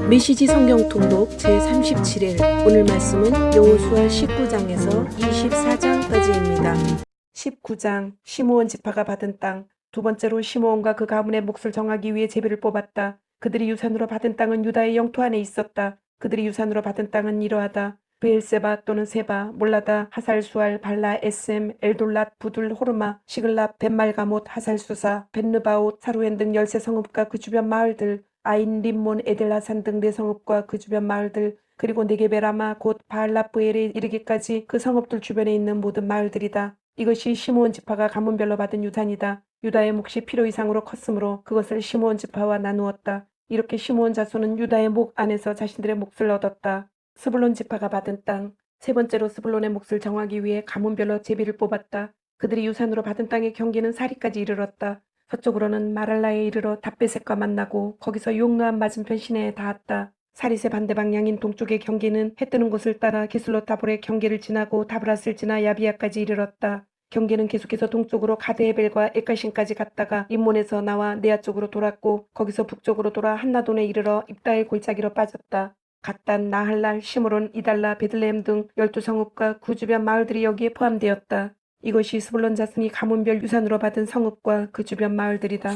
메시지 성경 통독 제37일 오늘 말씀은 여호수아 19장에서 24장까지입니다. 19장 시므온 지파가 받은 땅. 두 번째로 시므온과 그 가문의 몫을 정하기 위해 제비를 뽑았다. 그들이 유산으로 받은 땅은 유다의 영토 안에 있었다. 그들이 유산으로 받은 땅은 이러하다. 브엘세바 또는 세바, 몰라다, 하살수알, 발라, 에셈, 엘돌랏, 부둘, 호르마, 시글랍, 벳말가못, 하살수사, 벳느바옷, 사루엔 등 13성읍과 그 주변 마을들, 아인, 림몬, 에델라산 등 4성읍과 그 주변 마을들, 그리고 네게베라마 곧 바알라브엘에 이르기까지 그 성읍들 주변에 있는 모든 마을들이다. 이것이 시므온 지파가 가문별로 받은 유산이다. 유다의 몫이 필요 이상으로 컸으므로 그것을 시므온 지파와 나누었다. 이렇게 시므온 자손은 유다의 목 안에서 자신들의 몫을 얻었다. 스불론 지파가 받은 땅. 세 번째로 스불론의 몫을 정하기 위해 가문별로 제비를 뽑았다. 그들이 유산으로 받은 땅의 경계는 사리까지 이르렀다. 서쪽으로는 마랄라에 이르러 답베셋과 만나고 거기서 용르암 맞은편 시내에 닿았다. 사릿의 반대 방향인 동쪽의 경계는 해 뜨는 곳을 따라 게슬롯 다볼의 경계를 지나고 다브랏을 지나 야비야까지 이르렀다. 경계는 계속해서 동쪽으로 가드헤벨과 에까신까지 갔다가 림몬에서 나와 네아 쪽으로 돌았고 거기서 북쪽으로 돌아 한나돈에 이르러 입다의 골짜기로 빠졌다. 갓단, 나할랄, 시므론, 이달라, 베들레헴 등 12성읍과 그 주변 마을들이 여기에 포함되었다. 이것이 스불론 자손이 가문별 유산으로 받은 성읍과 그 주변 마을들이다.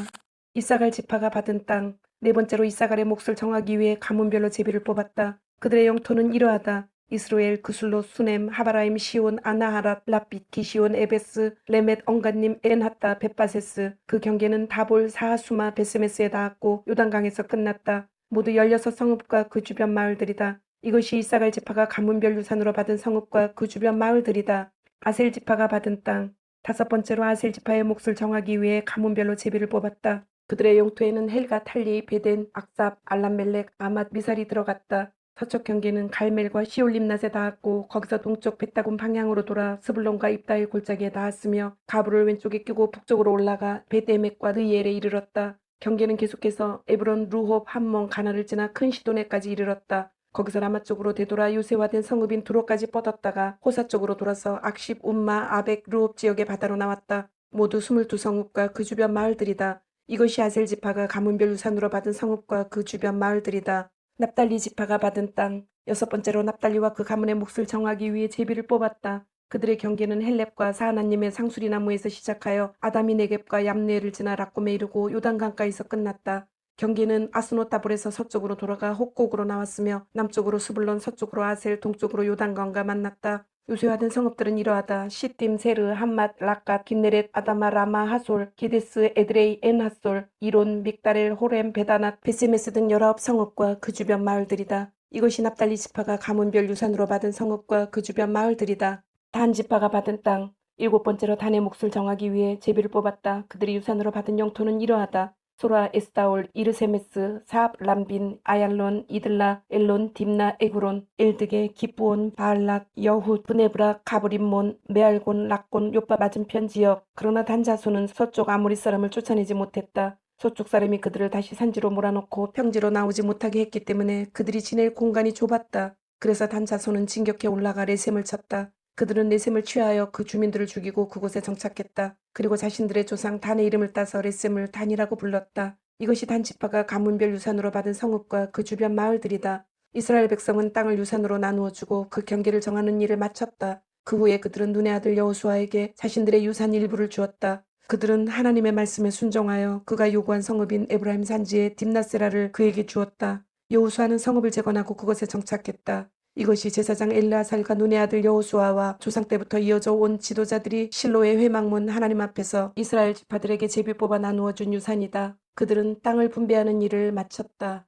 이사갈 지파가 받은 땅. 네 번째로 이사갈의 몫을 정하기 위해 가문별로 제비를 뽑았다. 그들의 영토는 이러하다. 이스로엘, 그술로, 수넴, 하바라임, 시온, 아나하랏, 라빛, 기시온, 에베스, 레멧, 엉간님, 엔하타, 벳바세스. 그 경계는 다볼, 사하수마, 베스메스에 닿았고 요단강에서 끝났다. 모두 16성읍과 그 주변 마을들이다. 이것이 이사갈 지파가 가문별 유산으로 받은 성읍과 그 주변 마을들이다. 아셀 지파가 받은 땅. 다섯 번째로 아셀 지파의 몫을 정하기 위해 가문별로 제비를 뽑았다. 그들의 영토에는 헬가, 탈리, 베덴, 악삽, 알람멜렉, 아맛, 미살이 들어갔다. 서쪽 경계는 갈멜과 시올림낫에 닿았고 거기서 동쪽 벳다곤 방향으로 돌아 스불론과 입다의 골짜기에 닿았으며 가브를 왼쪽에 끼고 북쪽으로 올라가 벳에멕과 느이엘에 이르렀다. 경계는 계속해서 에브론, 루홉, 함몬, 가나를 지나 큰 시도네까지 이르렀다. 거기서 라마 쪽으로 되돌아 요새화된 성읍인 두로까지 뻗었다가 호사 쪽으로 돌아서 악십, 움마, 아벡, 루홉 지역의 바다로 나왔다. 모두 22성읍과 그 주변 마을들이다. 이것이 아셀 지파가 가문별 유산으로 받은 성읍과 그 주변 마을들이다. 납달리 지파가 받은 땅. 여섯 번째로 납달리와 그 가문의 몫을 정하기 위해 제비를 뽑았다. 그들의 경계는 헬렙과 사하나님의 상수리나무에서 시작하여 아다미 네겝과 얌네를 지나 락곰에 이르고 요단강가에서 끝났다. 경계는 아스노타볼에서 서쪽으로 돌아가 혹곡으로 나왔으며 남쪽으로 스불론, 서쪽으로 아셀, 동쪽으로 요단강과 만났다. 요새화된 성읍들은 이러하다. 시팀, 세르, 함맛, 락갓, 긴네렛, 아다마, 라마, 하솔, 게데스, 에드레이, 엔하솔, 이론, 믹다렐, 호렘, 베다낫, 베세메스 등 19성읍과 그 주변 마을들이다. 이것이 납달리 지파가 가문별 유산으로 받은 성읍과 그 주변 마을들이다. 단 지파가 받은 땅. 일곱 번째로 단의 몫을 정하기 위해 제비를 뽑았다. 그들이 유산으로 받은 영토는 이러하다. 소라, 에스다올, 이르세메스, 사압, 람빈, 아얄론, 이들라, 엘론, 딥나, 에그론, 엘드게, 기브온, 바알락, 여훗, 브네브라, 가브림몬, 메알곤, 락곤, 요빠 맞은편 지역. 그러나 단 자손은 서쪽 아모리 사람을 쫓아내지 못했다. 서쪽 사람이 그들을 다시 산지로 몰아넣고 평지로 나오지 못하게 했기 때문에 그들이 지낼 공간이 좁았다. 그래서 단 자손은 진격해 올라가 레셈을 쳤다. 그들은 레셈을 취하여 그 주민들을 죽이고 그곳에 정착했다. 그리고 자신들의 조상 단의 이름을 따서 레셈을 단이라고 불렀다. 이것이 단 지파가 가문별 유산으로 받은 성읍과 그 주변 마을들이다. 이스라엘 백성은 땅을 유산으로 나누어 주고 그 경계를 정하는 일을 마쳤다. 그 후에 그들은 눈의 아들 여호수아에게 자신들의 유산 일부를 주었다. 그들은 하나님의 말씀에 순종하여 그가 요구한 성읍인 에브라임 산지의 딥나세라를 그에게 주었다. 여호수아는 성읍을 재건하고 그것에 정착했다. 이것이 제사장 엘르아살과 눈의 아들 여호수아와 조상 때부터 이어져 온 지도자들이 실로의 회막문 하나님 앞에서 이스라엘 지파들에게 제비 뽑아 나누어 준 유산이다. 그들은 땅을 분배하는 일을 마쳤다.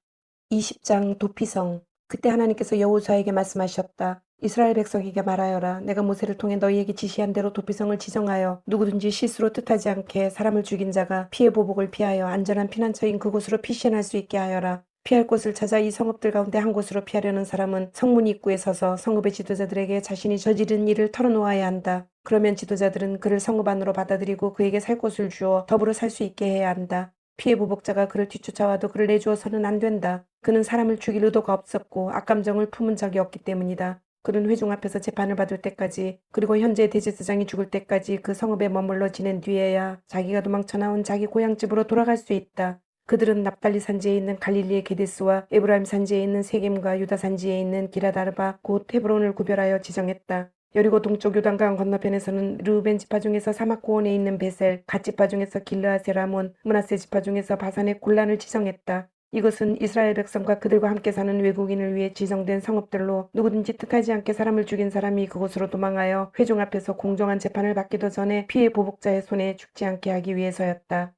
20장 도피성. 그때 하나님께서 여호수아에게 말씀하셨다. 이스라엘 백성에게 말하여라. 내가 모세를 통해 너희에게 지시한 대로 도피성을 지정하여 누구든지 실수로 뜻하지 않게 사람을 죽인 자가 피해 보복을 피하여 안전한 피난처인 그곳으로 피신할 수 있게 하여라. 피할 곳을 찾아 이 성읍들 가운데 한 곳으로 피하려는 사람은 성문 입구에 서서 성읍의 지도자들에게 자신이 저지른 일을 털어놓아야 한다. 그러면 지도자들은 그를 성읍 안으로 받아들이고 그에게 살 곳을 주어 더불어 살 수 있게 해야 한다. 피해 보복자가 그를 뒤쫓아와도 그를 내주어서는 안 된다. 그는 사람을 죽일 의도가 없었고 악감정을 품은 적이 없기 때문이다. 그는 회중 앞에서 재판을 받을 때까지 그리고 현재 대제사장이 죽을 때까지 그 성읍에 머물러 지낸 뒤에야 자기가 도망쳐 나온 자기 고향집으로 돌아갈 수 있다. 그들은 납달리 산지에 있는 갈릴리의 게데스와 에브라임 산지에 있는 세겜과 유다 산지에 있는 기라다르바 곧 헤브론을 구별하여 지정했다. 여리고 동쪽 요단강 건너편에서는 르우벤 지파 중에서 사막 고원에 있는 베셀, 갓 지파 중에서 길르앗의 라몬, 므낫세 지파 중에서 바산의 골란을 지정했다. 이것은 이스라엘 백성과 그들과 함께 사는 외국인을 위해 지정된 성읍들로 누구든지 뜻하지 않게 사람을 죽인 사람이 그곳으로 도망하여 회중 앞에서 공정한 재판을 받기도 전에 피해 보복자의 손에 죽지 않게 하기 위해서였다.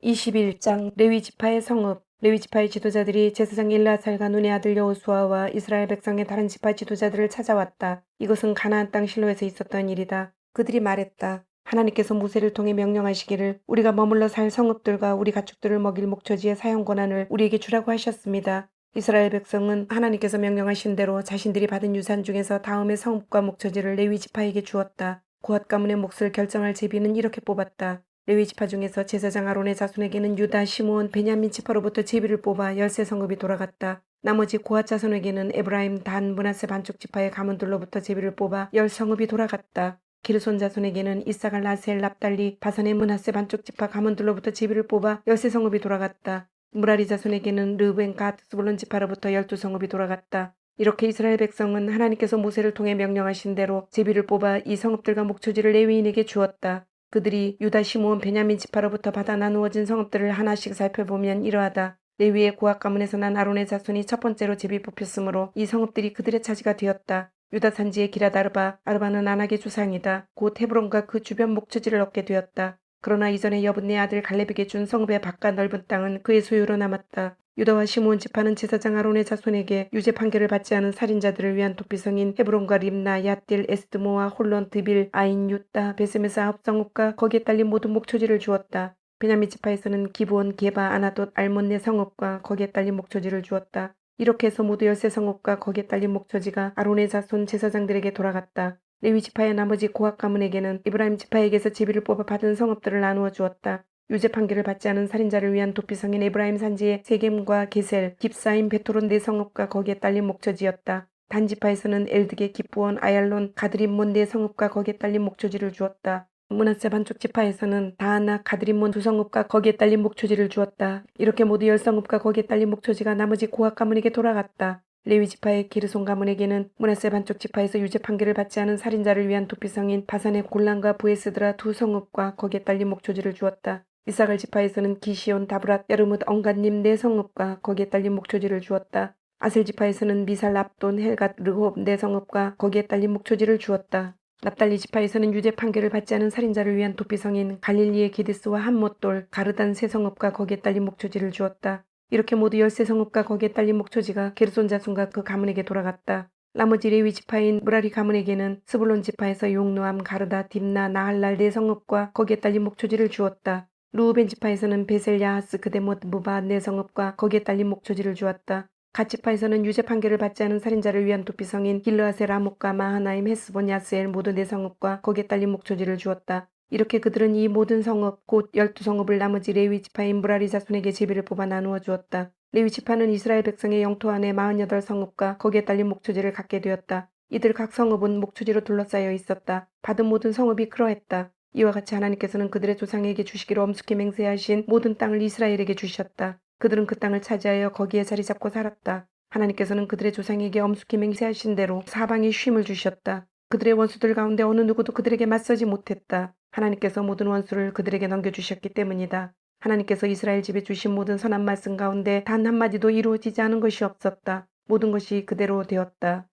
21장 레위 지파의 성읍. 레위 지파의 지도자들이 제사장 일라살과 눈의 아들 여호수아와 이스라엘 백성의 다른 지파 지도자들을 찾아왔다. 이것은 가나안 땅 실로에서 있었던 일이다. 그들이 말했다. 하나님께서 모세를 통해 명령하시기를 우리가 머물러 살 성읍들과 우리 가축들을 먹일 목초지의 사용 권한을 우리에게 주라고 하셨습니다. 이스라엘 백성은 하나님께서 명령하신 대로 자신들이 받은 유산 중에서 다음의 성읍과 목초지를 레위 지파에게 주었다. 고앗 가문의 몫을 결정할 제비는 이렇게 뽑았다. 레위 지파 중에서 제사장 아론의 자손에게는 유다, 시므온, 베냐민 지파로부터 제비를 뽑아 13성읍이 돌아갔다. 나머지 고앗 자손에게는 에브라임, 단, 므낫세 반쪽 지파의 가문들로부터 제비를 뽑아 10성읍이 돌아갔다. 기르손 자손에게는 이사갈, 라셀, 납달리, 바산의 므낫세 반쪽 지파 가문들로부터 제비를 뽑아 13성읍이 돌아갔다. 무라리 자손에게는 르우벤, 갓, 스불론 지파로부터 12성읍이 돌아갔다. 이렇게 이스라엘 백성은 하나님께서 모세를 통해 명령하신 대로 제비를 뽑아 이 성읍들과 목초지를 레위인에게 주었다. 그들이 유다, 시므온, 베냐민 지파로부터 받아 나누어진 성읍들을 하나씩 살펴보면 이러하다. 레위의 고앗 가문에서 난 아론의 자손이 첫 번째로 제비 뽑혔으므로 이 성읍들이 그들의 차지가 되었다. 유다 산지의 기라다르바, 아르바는 아낙의 조상이다. 곧 헤브론과 그 주변 목초지를 얻게 되었다. 그러나 이전에 여분네 아들 갈렙에게 준 성읍의 바깥 넓은 땅은 그의 소유로 남았다. 유다와 시므온 지파는 제사장 아론의 자손에게 유죄 판결을 받지 않은 살인자들을 위한 도피성인 헤브론과 림나, 얏딜, 에스드모아, 홀론, 드빌, 아인, 유따, 베세메스 아홉 성읍과 거기에 딸린 모든 목초지를 주었다. 베냐민 지파에서는 기브온, 게바, 아나돗, 알몬네 성읍과 거기에 딸린 목초지를 주었다. 이렇게 해서 모두 13성읍과 거기에 딸린 목초지가 아론의 자손 제사장들에게 돌아갔다. 레위 지파의 나머지 고앗 가문에게는 이브라임 지파에게서 제비를 뽑아 받은 성읍들을 나누어 주었다. 유죄 판결을 받지 않은 살인자를 위한 도피성인 에브라임 산지의 세겜과 게셀, 깁사임, 베토론 네 성읍과 거기에 딸린 목초지였다. 단 지파에서는 엘드게, 기브온, 아얄론, 가드림몬 네 성읍과 거기에 딸린 목초지를 주었다. 므낫세 반쪽 지파에서는 다하나, 가드림몬 두 성읍과 거기에 딸린 목초지를 주었다. 이렇게 모두 10성읍과 거기에 딸린 목초지가 나머지 고앗 가문에게 돌아갔다. 레위 지파의 기르손 가문에게는 므낫세 반쪽 지파에서 유죄 판결을 받지 않은 살인자를 위한 도피성인 바산의 골란과 부에스드라 두 성읍과 거기에 딸린 목초지를 주었다. 이사갈 지파에서는 기시온, 다브랏, 야르뭇, 엉갓님 네 성읍과 거기에 딸린 목초지를 주었다. 아셀 지파에서는 미살, 랍돈, 헬갓, 르홉 네 성읍과 거기에 딸린 목초지를 주었다. 납달리 지파에서는 유죄 판결을 받지 않은 살인자를 위한 도피성인 갈릴리의 게데스와 한못돌, 가르단 세 성읍과 거기에 딸린 목초지를 주었다. 이렇게 모두 13성읍과 거기에 딸린 목초지가 게르손 자손과 그 가문에게 돌아갔다. 나머지 레위 지파인 무라리 가문에게는 스불론 지파에서 용노암, 가르다, 딥나, 나할랄 네 성읍과 거기에 딸린 목초지를 주었다. 르우벤 지파에서는 베셀, 야하스, 그데못, 무바 네 성읍과 거기에 딸린 목초지를 주었다. 갓 지파에서는 유죄 판결을 받지 않은 살인자를 위한 도피성인 길르앗의 라못과 마하나임, 헤스본, 야스엘 모두 네 성읍과 거기에 딸린 목초지를 주었다. 이렇게 그들은 이 모든 성읍, 곧 12성읍을 나머지 레위 지파인 무라리 자손에게 제비를 뽑아 나누어 주었다. 레위 지파는 이스라엘 백성의 영토 안에 48성읍과 거기에 딸린 목초지를 갖게 되었다. 이들 각 성읍은 목초지로 둘러싸여 있었다. 받은 모든 성읍이 그러했다. 이와 같이 하나님께서는 그들의 조상에게 주시기로 엄숙히 맹세하신 모든 땅을 이스라엘에게 주셨다. 그들은 그 땅을 차지하여 거기에 자리 잡고 살았다. 하나님께서는 그들의 조상에게 엄숙히 맹세하신 대로 사방에 쉼을 주셨다. 그들의 원수들 가운데 어느 누구도 그들에게 맞서지 못했다. 하나님께서 모든 원수를 그들에게 넘겨주셨기 때문이다. 하나님께서 이스라엘 집에 주신 모든 선한 말씀 가운데 단 한마디도 이루어지지 않은 것이 없었다. 모든 것이 그대로 되었다.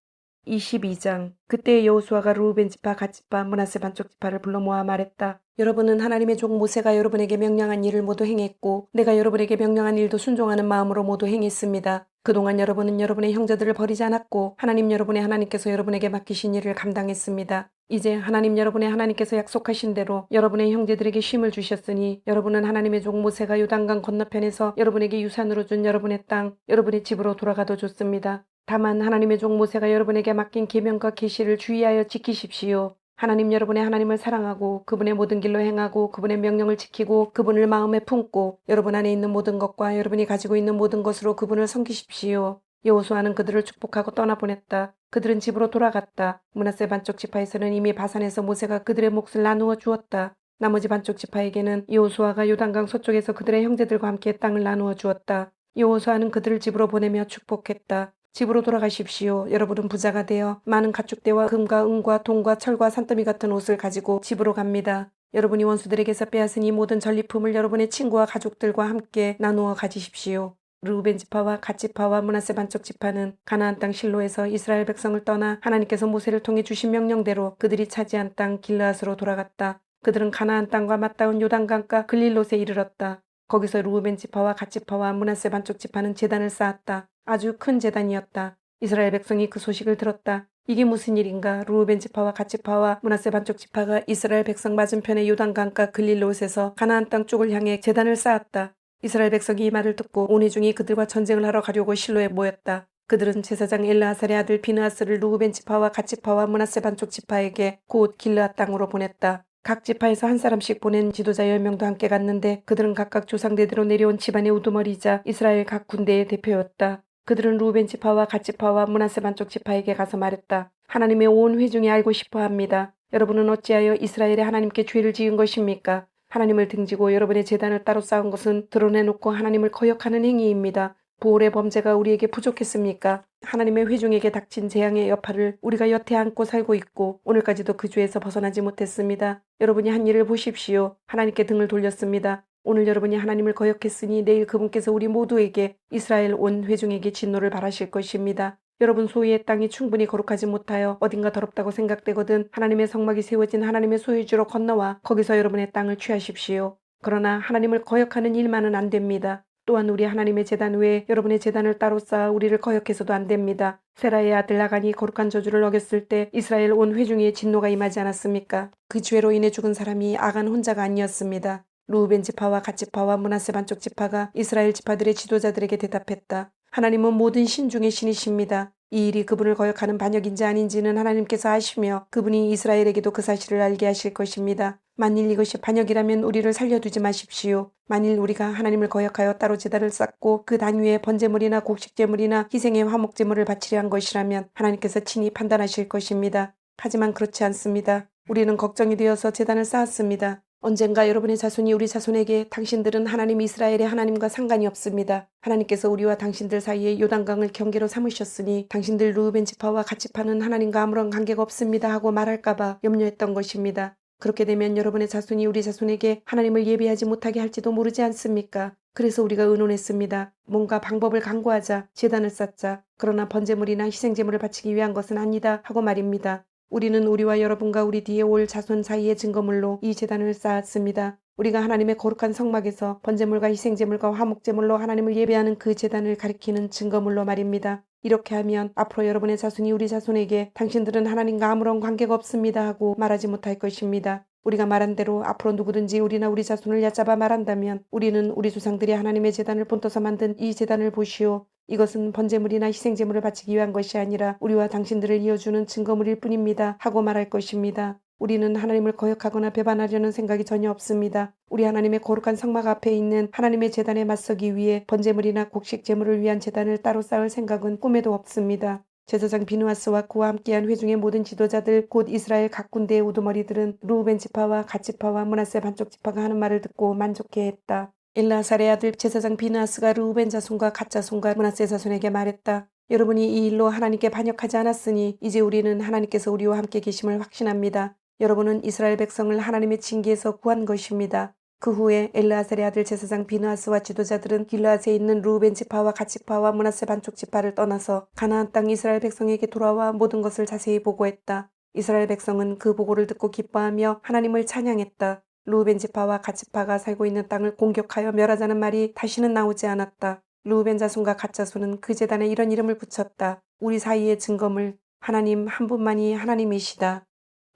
22장. 그때 여호수아가 르우벤 지파, 갓 지파, 므낫세 반쪽 지파를 불러 모아 말했다. 여러분은 하나님의 종 모세가 여러분에게 명령한 일을 모두 행했고 내가 여러분에게 명령한 일도 순종하는 마음으로 모두 행했습니다. 그동안 여러분은 여러분의 형제들을 버리지 않았고 하나님 여러분의 하나님께서 여러분에게 맡기신 일을 감당했습니다. 이제 하나님 여러분의 하나님께서 약속하신 대로 여러분의 형제들에게 쉼을 주셨으니 여러분은 하나님의 종 모세가 요단강 건너편에서 여러분에게 유산으로 준 여러분의 땅, 여러분의 집으로 돌아가도 좋습니다. 다만 하나님의 종 모세가 여러분에게 맡긴 계명과 계시를 주의하여 지키십시오. 하나님 여러분의 하나님을 사랑하고 그분의 모든 길로 행하고 그분의 명령을 지키고 그분을 마음에 품고 여러분 안에 있는 모든 것과 여러분이 가지고 있는 모든 것으로 그분을 섬기십시오. 여호수아는 그들을 축복하고 떠나보냈다. 그들은 집으로 돌아갔다. 므낫세 반쪽 지파에서는 이미 바산에서 모세가 그들의 몫을 나누어 주었다. 나머지 반쪽 지파에게는 여호수아가 요단강 서쪽에서 그들의 형제들과 함께 땅을 나누어 주었다. 여호수아는 그들을 집으로 보내며 축복했다. 집으로 돌아가십시오. 여러분은 부자가 되어 많은 가축대와 금과 은과 동과 철과 산더미 같은 옷을 가지고 집으로 갑니다. 여러분이 원수들에게서 빼앗은 이 모든 전리품을 여러분의 친구와 가족들과 함께 나누어 가지십시오. 르우벤 지파와 갓 지파와 므낫세 반쪽 지파는 가나안 땅 실로에서 이스라엘 백성을 떠나 하나님께서 모세를 통해 주신 명령대로 그들이 차지한 땅 길르앗으로 돌아갔다. 그들은 가나안 땅과 맞닿은 요단강가 글릴롯에 이르렀다. 거기서 르우벤 지파와 갓 지파와 므낫세 반쪽 지파는 제단을 쌓았다. 아주 큰 제단이었다. 이스라엘 백성이 그 소식을 들었다. 이게 무슨 일인가? 르우벤 지파와 갓 지파와 므낫세 반쪽 지파가 이스라엘 백성 맞은편의 요단강가 글릴롯에서 가나안 땅 쪽을 향해 제단을 쌓았다. 이스라엘 백성이 이 말을 듣고 온 회중이 그들과 전쟁을 하러 가려고 실로에 모였다. 그들은 제사장 엘르아살의 아들 비느하스를 르우벤 지파와 갓 지파와 므낫세 반쪽 지파에게 곧 길르앗 땅으로 보냈다. 각 지파에서 한 사람씩 보낸 지도자 10명도 함께 갔는데 그들은 각각 조상대대로 내려온 집안의 우두머리이자 이스라엘 각 군대의 대표였다. 그들은 르우벤 지파와 갓 지파와 므낫세 반쪽 지파에게 가서 말했다. 하나님의 온 회중이 알고 싶어 합니다. 여러분은 어찌하여 이스라엘의 하나님께 죄를 지은 것입니까? 하나님을 등지고 여러분의 제단을 따로 쌓은 것은 드러내놓고 하나님을 거역하는 행위입니다. 보홀의 범죄가 우리에게 부족했습니까? 하나님의 회중에게 닥친 재앙의 여파를 우리가 여태 안고 살고 있고 오늘까지도 그 죄에서 벗어나지 못했습니다. 여러분이 한 일을 보십시오. 하나님께 등을 돌렸습니다. 오늘 여러분이 하나님을 거역했으니 내일 그분께서 우리 모두에게 이스라엘 온 회중에게 진노를 바라실 것입니다. 여러분 소유의 땅이 충분히 거룩하지 못하여 어딘가 더럽다고 생각되거든 하나님의 성막이 세워진 하나님의 소유지로 건너와 거기서 여러분의 땅을 취하십시오. 그러나 하나님을 거역하는 일만은 안 됩니다. 또한 우리 하나님의 제단 외에 여러분의 제단을 따로 쌓아 우리를 거역해서도 안 됩니다. 세라의 아들 아간이 거룩한 저주를 어겼을 때 이스라엘 온 회중의 진노가 임하지 않았습니까? 그 죄로 인해 죽은 사람이 아간 혼자가 아니었습니다. 르우벤 지파와 갓 지파와 므낫세 반쪽 지파가 이스라엘 지파들의 지도자들에게 대답했다. 하나님은 모든 신 중의 신이십니다. 이 일이 그분을 거역하는 반역인지 아닌지는 하나님께서 아시며 그분이 이스라엘에게도 그 사실을 알게 하실 것입니다. 만일 이것이 반역이라면 우리를 살려두지 마십시오. 만일 우리가 하나님을 거역하여 따로 제단을 쌓고 그 단 위에 번제물이나 곡식제물이나 희생의 화목제물을 바치려 한 것이라면 하나님께서 친히 판단하실 것입니다. 하지만 그렇지 않습니다. 우리는 걱정이 되어서 제단을 쌓았습니다. 언젠가 여러분의 자손이 우리 자손에게 당신들은 하나님 이스라엘의 하나님과 상관이 없습니다. 하나님께서 우리와 당신들 사이에 요단강을 경계로 삼으셨으니 당신들 르우벤 지파와 갓 지파는 하나님과 아무런 관계가 없습니다 하고 말할까봐 염려했던 것입니다. 그렇게 되면 여러분의 자손이 우리 자손에게 하나님을 예배하지 못하게 할지도 모르지 않습니까? 그래서 우리가 의논했습니다. 뭔가 방법을 강구하자, 제단을 쌓자. 그러나 번제물이나 희생제물을 바치기 위한 것은 아니다 하고 말입니다. 우리는 우리와 여러분과 우리 뒤에 올 자손 사이의 증거물로 이 제단을 쌓았습니다. 우리가 하나님의 거룩한 성막에서 번제물과 희생제물과 화목제물로 하나님을 예배하는 그 제단을 가리키는 증거물로 말입니다. 이렇게 하면 앞으로 여러분의 자손이 우리 자손에게 당신들은 하나님과 아무런 관계가 없습니다 하고 말하지 못할 것입니다. 우리가 말한 대로 앞으로 누구든지 우리나 우리 자손을 얕잡아 말한다면 우리는 우리 조상들이 하나님의 제단을 본떠서 만든 이 제단을 보시오. 이것은 번제물이나 희생제물을 바치기 위한 것이 아니라 우리와 당신들을 이어주는 증거물일 뿐입니다 하고 말할 것입니다. 우리는 하나님을 거역하거나 배반하려는 생각이 전혀 없습니다. 우리 하나님의 거룩한 성막 앞에 있는 하나님의 제단에 맞서기 위해 번제물이나 곡식 제물을 위한 제단을 따로 쌓을 생각은 꿈에도 없습니다. 제사장 비느하스와 그와 함께한 회중의 모든 지도자들 곧 이스라엘 각 군대의 우두머리들은 르우벤 지파와 갓 지파와 므낫세 반쪽 지파가 하는 말을 듣고 만족해했다. 엘르아살의 아들 제사장 비느하스가 르우벤 자손과 갓 자손과 므낫세 자손에게 말했다. 여러분이 이 일로 하나님께 반역하지 않았으니 이제 우리는 하나님께서 우리와 함께 계심을 확신합니다. 여러분은 이스라엘 백성을 하나님의 징계에서 구한 것입니다. 그 후에 엘르아살의 아들 제사장 비느하스와 지도자들은 길르앗에 있는 르우벤 지파와 갓 지파와 므낫세 반쪽 지파를 떠나서 가나안 땅 이스라엘 백성에게 돌아와 모든 것을 자세히 보고했다. 이스라엘 백성은 그 보고를 듣고 기뻐하며 하나님을 찬양했다. 르우벤 지파와 갓 지파가 살고 있는 땅을 공격하여 멸하자는 말이 다시는 나오지 않았다. 르우벤 자손과 갓 자손은 그 제단에 이런 이름을 붙였다. 우리 사이의 증거물, 하나님 한 분만이 하나님이시다.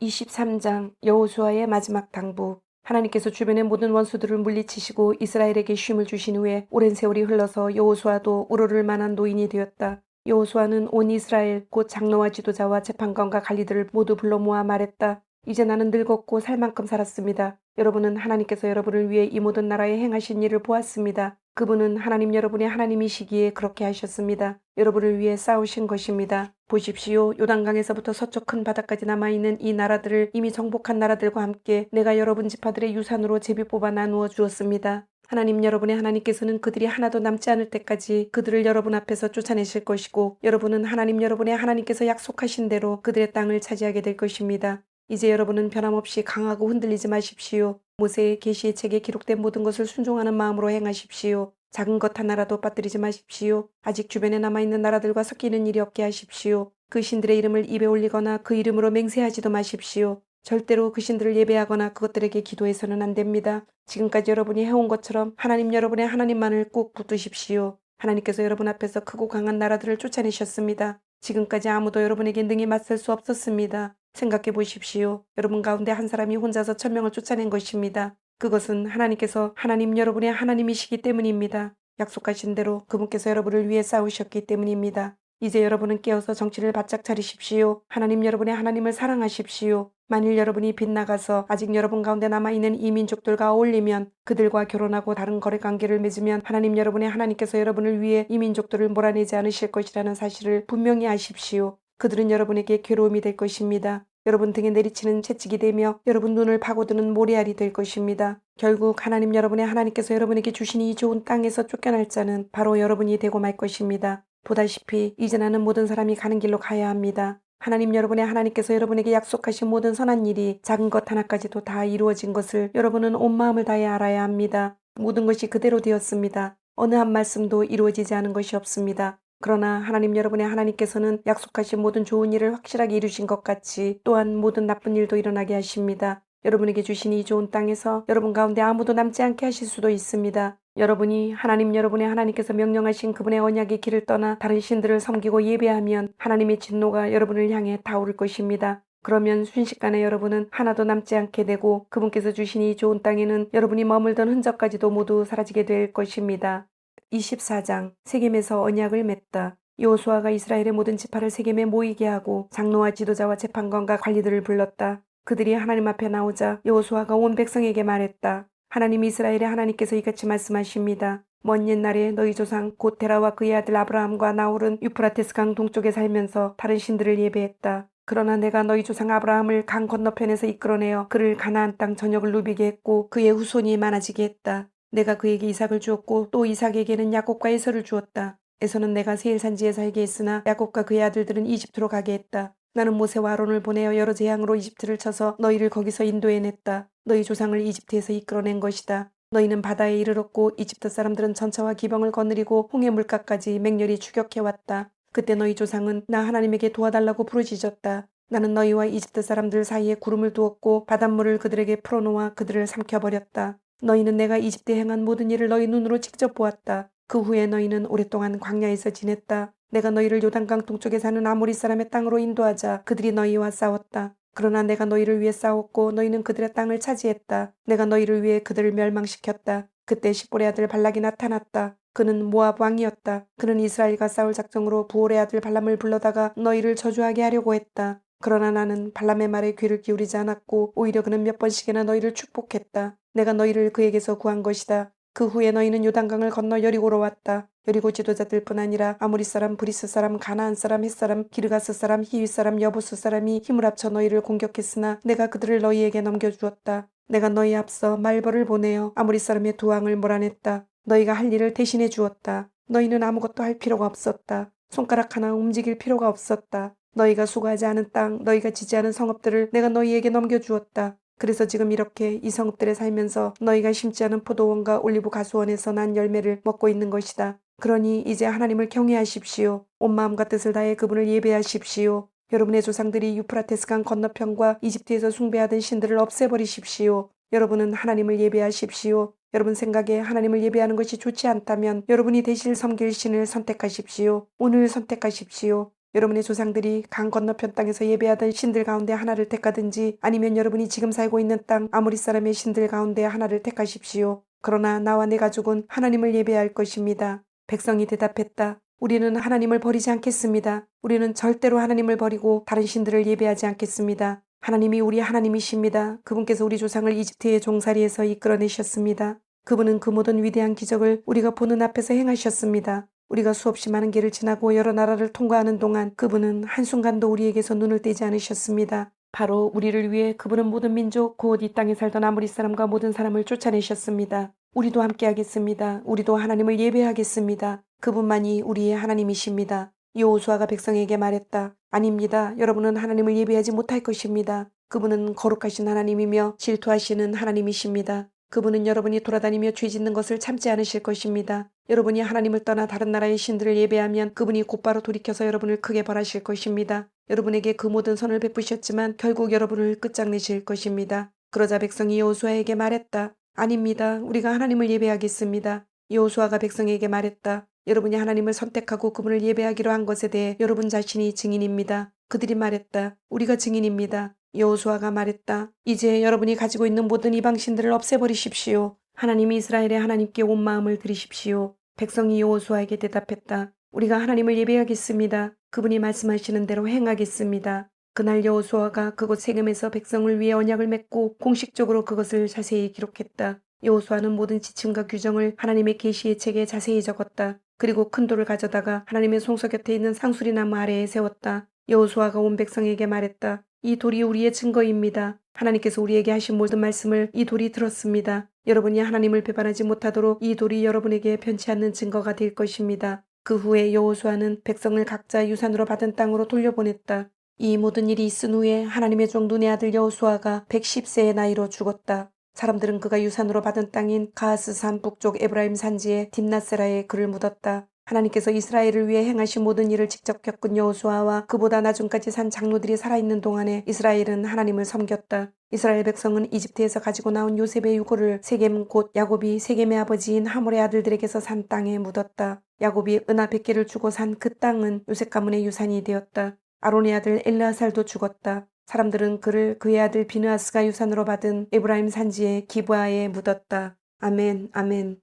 23장 여호수아의 마지막 당부. 하나님께서 주변의 모든 원수들을 물리치시고 이스라엘에게 쉼을 주신 후에 오랜 세월이 흘러서 여호수아도 우러를 만한 노인이 되었다. 여호수아는 온 이스라엘 곧 장로와 지도자와 재판관과 관리들을 모두 불러 모아 말했다. 이제 나는 늙었고 살 만큼 살았습니다. 여러분은 하나님께서 여러분을 위해 이 모든 나라에 행하신 일을 보았습니다. 그분은 하나님 여러분의 하나님이시기에 그렇게 하셨습니다. 여러분을 위해 싸우신 것입니다. 보십시오. 요단강에서부터 서쪽 큰 바다까지 남아있는 이 나라들을 이미 정복한 나라들과 함께 내가 여러분 지파들의 유산으로 제비 뽑아 나누어 주었습니다. 하나님 여러분의 하나님께서는 그들이 하나도 남지 않을 때까지 그들을 여러분 앞에서 쫓아내실 것이고 여러분은 하나님 여러분의 하나님께서 약속하신 대로 그들의 땅을 차지하게 될 것입니다. 이제 여러분은 변함없이 강하고 흔들리지 마십시오. 모세의 계시의 책에 기록된 모든 것을 순종하는 마음으로 행하십시오. 작은 것 하나라도 빠뜨리지 마십시오. 아직 주변에 남아있는 나라들과 섞이는 일이 없게 하십시오. 그 신들의 이름을 입에 올리거나 그 이름으로 맹세하지도 마십시오. 절대로 그 신들을 예배하거나 그것들에게 기도해서는 안 됩니다. 지금까지 여러분이 해온 것처럼 하나님 여러분의 하나님만을 꼭 붙드십시오. 하나님께서 여러분 앞에서 크고 강한 나라들을 쫓아내셨습니다. 지금까지 아무도 여러분에게 능히 맞설 수 없었습니다. 생각해 보십시오. 여러분 가운데 한 사람이 혼자서 천명을 쫓아낸 것입니다. 그것은 하나님께서 하나님 여러분의 하나님이시기 때문입니다. 약속하신 대로 그분께서 여러분을 위해 싸우셨기 때문입니다. 이제 여러분은 깨어서 정신을 바짝 차리십시오. 하나님 여러분의 하나님을 사랑하십시오. 만일 여러분이 빗나가서 아직 여러분 가운데 남아있는 이 민족들과 어울리면 그들과 결혼하고 다른 거래관계를 맺으면 하나님 여러분의 하나님께서 여러분을 위해 이 민족들을 몰아내지 않으실 것이라는 사실을 분명히 아십시오. 그들은 여러분에게 괴로움이 될 것입니다. 여러분 등에 내리치는 채찍이 되며 여러분 눈을 파고드는 모래알이 될 것입니다. 결국 하나님 여러분의 하나님께서 여러분에게 주신 이 좋은 땅에서 쫓겨날 자는 바로 여러분이 되고 말 것입니다. 보다시피 이제 나는 모든 사람이 가는 길로 가야 합니다. 하나님 여러분의 하나님께서 여러분에게 약속하신 모든 선한 일이 작은 것 하나까지도 다 이루어진 것을 여러분은 온 마음을 다해 알아야 합니다. 모든 것이 그대로 되었습니다. 어느 한 말씀도 이루어지지 않은 것이 없습니다. 그러나 하나님 여러분의 하나님께서는 약속하신 모든 좋은 일을 확실하게 이루신 것 같이 또한 모든 나쁜 일도 일어나게 하십니다. 여러분에게 주신 이 좋은 땅에서 여러분 가운데 아무도 남지 않게 하실 수도 있습니다. 여러분이 하나님 여러분의 하나님께서 명령하신 그분의 언약의 길을 떠나 다른 신들을 섬기고 예배하면 하나님의 진노가 여러분을 향해 타오를 것입니다. 그러면 순식간에 여러분은 하나도 남지 않게 되고 그분께서 주신 이 좋은 땅에는 여러분이 머물던 흔적까지도 모두 사라지게 될 것입니다. 24장 세겜에서 언약을 맺다. 여호수아가 이스라엘의 모든 지파를 세겜에 모이게 하고 장로와 지도자와 재판관과 관리들을 불렀다. 그들이 하나님 앞에 나오자 여호수아가 온 백성에게 말했다. 하나님 이스라엘의 하나님께서 이같이 말씀하십니다. 먼 옛날에 너희 조상 곧 데라와 그의 아들 아브라함과 나홀은 유프라테스 강 동쪽에 살면서 다른 신들을 예배했다. 그러나 내가 너희 조상 아브라함을 강 건너편에서 이끌어내어 그를 가나안 땅 전역을 누비게 했고 그의 후손이 많아지게 했다. 내가 그에게 이삭을 주었고 또 이삭에게는 야곱과 에서를 주었다. 에서는 내가 세일 산지에 살게 했으나 야곱과 그의 아들들은 이집트로 가게 했다. 나는 모세와 아론을 보내어 여러 재앙으로 이집트를 쳐서 너희를 거기서 인도해냈다. 너희 조상을 이집트에서 이끌어낸 것이다. 너희는 바다에 이르렀고 이집트 사람들은 전차와 기병을 거느리고 홍해 물가까지 맹렬히 추격해왔다. 그때 너희 조상은 나 하나님에게 도와달라고 부르짖었다. 나는 너희와 이집트 사람들 사이에 구름을 두었고 바닷물을 그들에게 풀어놓아 그들을 삼켜버렸다. 너희는 내가 이집트에 행한 모든 일을 너희 눈으로 직접 보았다. 그 후에 너희는 오랫동안 광야에서 지냈다. 내가 너희를 요단강 동쪽에 사는 아모리 사람의 땅으로 인도하자 그들이 너희와 싸웠다. 그러나 내가 너희를 위해 싸웠고 너희는 그들의 땅을 차지했다. 내가 너희를 위해 그들을 멸망시켰다. 그때 십볼의 아들 발락이 나타났다. 그는 모압 왕이었다. 그는 이스라엘과 싸울 작정으로 부올의 아들 발람을 불러다가 너희를 저주하게 하려고 했다. 그러나 나는 발람의 말에 귀를 기울이지 않았고 오히려 그는 몇 번씩이나 너희를 축복했다. 내가 너희를 그에게서 구한 것이다. 그 후에 너희는 요단강을 건너 여리고로 왔다. 여리고 지도자들뿐 아니라 아모리 사람, 브리스 사람, 가나안 사람, 헷 사람, 기르가스 사람, 히윗 사람, 여부스 사람이 힘을 합쳐 너희를 공격했으나 내가 그들을 너희에게 넘겨주었다. 내가 너희 앞서 말벌을 보내어 아모리 사람의 두 왕을 몰아냈다. 너희가 할 일을 대신해 주었다. 너희는 아무것도 할 필요가 없었다. 손가락 하나 움직일 필요가 없었다. 너희가 수고하지 않은 땅, 너희가 지지 않은 성읍들을 내가 너희에게 넘겨주었다. 그래서 지금 이렇게 이 성읍들에 살면서 너희가 심지 않은 포도원과 올리브 가수원에서 난 열매를 먹고 있는 것이다. 그러니 이제 하나님을 경외하십시오. 온 마음과 뜻을 다해 그분을 예배하십시오. 여러분의 조상들이 유프라테스 강 건너편과 이집트에서 숭배하던 신들을 없애버리십시오. 여러분은 하나님을 예배하십시오. 여러분 생각에 하나님을 예배하는 것이 좋지 않다면 여러분이 대실 섬길 신을 선택하십시오. 오늘 선택하십시오. 여러분의 조상들이 강 건너편 땅에서 예배하던 신들 가운데 하나를 택하든지 아니면 여러분이 지금 살고 있는 땅 아모리 사람의 신들 가운데 하나를 택하십시오. 그러나 나와 내 가족은 하나님을 예배할 것입니다. 백성이 대답했다. 우리는 하나님을 버리지 않겠습니다. 우리는 절대로 하나님을 버리고 다른 신들을 예배하지 않겠습니다. 하나님이 우리 하나님이십니다. 그분께서 우리 조상을 이집트의 종살이에서 이끌어내셨습니다. 그분은 그 모든 위대한 기적을 우리가 보는 앞에서 행하셨습니다. 우리가 수없이 많은 길을 지나고 여러 나라를 통과하는 동안 그분은 한순간도 우리에게서 눈을 떼지 않으셨습니다. 바로 우리를 위해 그분은 모든 민족 곧 이 땅에 살던 아모리 사람과 모든 사람을 쫓아내셨습니다. 우리도 함께하겠습니다. 우리도 하나님을 예배하겠습니다. 그분만이 우리의 하나님이십니다. 여호수아가 백성에게 말했다. 아닙니다. 여러분은 하나님을 예배하지 못할 것입니다. 그분은 거룩하신 하나님이며 질투하시는 하나님이십니다. 그분은 여러분이 돌아다니며 죄 짓는 것을 참지 않으실 것입니다. 여러분이 하나님을 떠나 다른 나라의 신들을 예배하면 그분이 곧바로 돌이켜서 여러분을 크게 벌하실 것입니다. 여러분에게 그 모든 선을 베푸셨지만 결국 여러분을 끝장내실 것입니다. 그러자 백성이 여호수아에게 말했다. 아닙니다. 우리가 하나님을 예배하겠습니다. 여호수아가 백성에게 말했다. 여러분이 하나님을 선택하고 그분을 예배하기로 한 것에 대해 여러분 자신이 증인입니다. 그들이 말했다. 우리가 증인입니다. 여호수아가 말했다. 이제 여러분이 가지고 있는 모든 이방신들을 없애버리십시오. 하나님이 이스라엘의 하나님께 온 마음을 들이십시오. 백성이 여호수아에게 대답했다. 우리가 하나님을 예배하겠습니다. 그분이 말씀하시는 대로 행하겠습니다. 그날 여호수아가 그곳 세겜에서 백성을 위해 언약을 맺고 공식적으로 그것을 자세히 기록했다. 여호수아는 모든 지침과 규정을 하나님의 계시의 책에 자세히 적었다. 그리고 큰 돌을 가져다가 하나님의 송서 곁에 있는 상수리 나무 아래에 세웠다. 여호수아가 온 백성에게 말했다. 이 돌이 우리의 증거입니다. 하나님께서 우리에게 하신 모든 말씀을 이 돌이 들었습니다. 여러분이 하나님을 배반하지 못하도록 이 돌이 여러분에게 변치 않는 증거가 될 것입니다. 그 후에 여호수아는 백성을 각자 유산으로 받은 땅으로 돌려보냈다. 이 모든 일이 있은 후에 하나님의 종 눈의 아들 여호수아가 110세의 나이로 죽었다. 사람들은 그가 유산으로 받은 땅인 가하스산 북쪽 에브라임 산지의 딥나세라에 그를 묻었다. 하나님께서 이스라엘을 위해 행하신 모든 일을 직접 겪은 여호수아와 그보다 나중까지 산 장로들이 살아있는 동안에 이스라엘은 하나님을 섬겼다. 이스라엘 백성은 이집트에서 가지고 나온 요셉의 유고를 세겜 곧 야곱이 세겜의 아버지인 하몰의 아들들에게서 산 땅에 묻었다. 야곱이 은하 100개를 주고 산 그 땅은 요셉 가문의 유산이 되었다. 아론의 아들 엘르아살도 죽었다. 사람들은 그를 그의 아들 비느하스가 유산으로 받은 에브라임 산지의 기브아에 묻었다. 아멘, 아멘.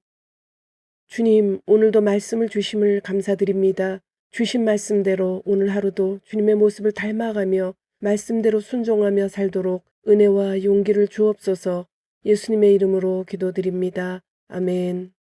주님, 오늘도 말씀을 주심을 감사드립니다. 주신 말씀대로 오늘 하루도 주님의 모습을 닮아가며 말씀대로 순종하며 살도록 은혜와 용기를 주옵소서. 예수님의 이름으로 기도드립니다. 아멘.